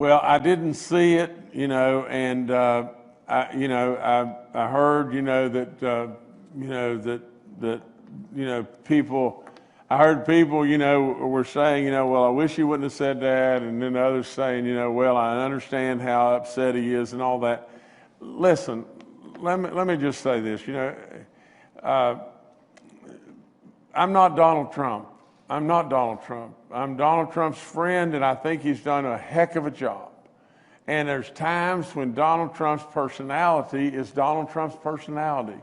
Well, I didn't see it, and I heard, people. I heard people, were saying, well, I wish he wouldn't have said that, and then others saying, well, I understand how upset he is and all that. Listen, let me just say this, I'm not Donald Trump. I'm not Donald Trump. I'm Donald Trump's friend, and I think he's done a heck of a job. And there's times when Donald Trump's personality is Donald Trump's personality.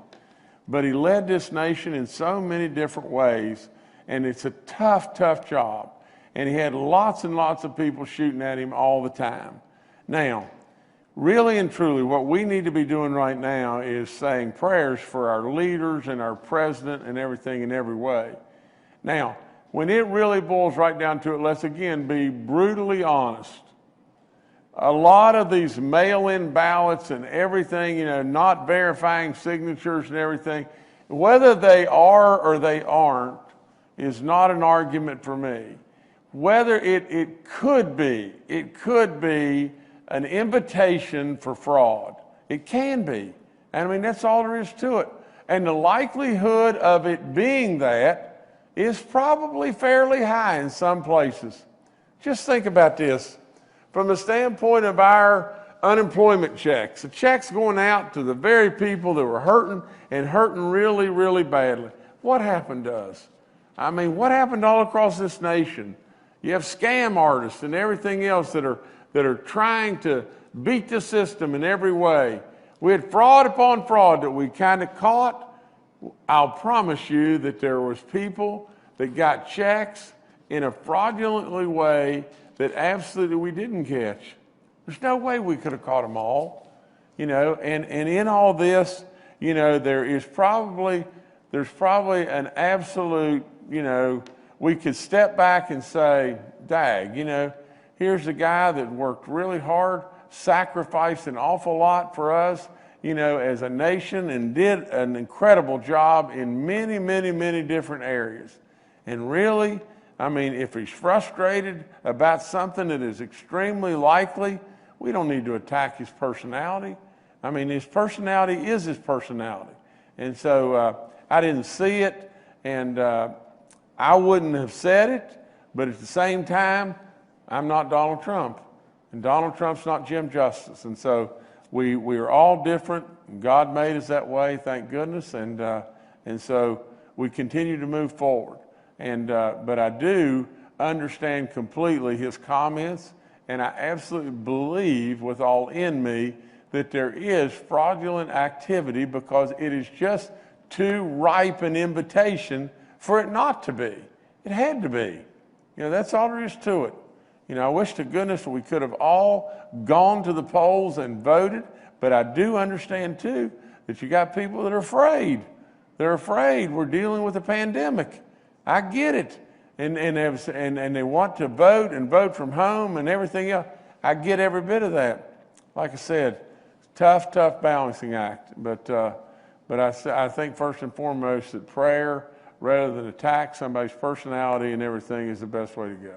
But he led this nation in so many different ways, and it's a tough, tough job. And he had lots and lots of people shooting at him all the time. Now, really and truly, what we need to be doing right now is saying prayers for our leaders and our president and everything in every way. Now, when it really boils right down to it, let's again be brutally honest. A lot of these mail-in ballots and everything, not verifying signatures and everything, whether they are or they aren't, is not an argument for me. Whether it could be an invitation for fraud. It can be. I mean, that's all there is to it. And the likelihood of it being that is probably fairly high in some places. Just think about this. From the standpoint of our unemployment checks, the checks going out to the very people that were hurting and hurting really, really badly. What happened to us? I mean, what happened all across this nation? You have scam artists and everything else that are trying to beat the system in every way. We had fraud upon fraud that we kind of caught. I'll promise you that there was people that got checks in a fraudulently way that absolutely we didn't catch. There's no way we could have caught them all, and in all this, there's probably an absolute, we could step back and say, dag, here's a guy that worked really hard, sacrificed an awful lot for us, as a nation, and did an incredible job in many, many, many different areas. And really, I mean, if he's frustrated about something that is extremely likely, we don't need to attack his personality. I mean, his personality is his personality. And so I didn't see it, and I wouldn't have said it, but at the same time, I'm not Donald Trump. And Donald Trump's not Jim Justice. And so we are all different. God made us that way, thank goodness. And so we continue to move forward. But I do understand completely his comments, and I absolutely believe with all in me that there is fraudulent activity because it is just too ripe an invitation for it not to be. It had to be. That's all there is to it. I wish to goodness we could have all gone to the polls and voted, but I do understand too that you got people that are afraid. They're afraid. We're dealing with a pandemic. I get it. And they want to vote and vote from home and everything else. I get every bit of that. Like I said, tough balancing act. But I think first and foremost that prayer, rather than attack somebody's personality and everything, is the best way to go.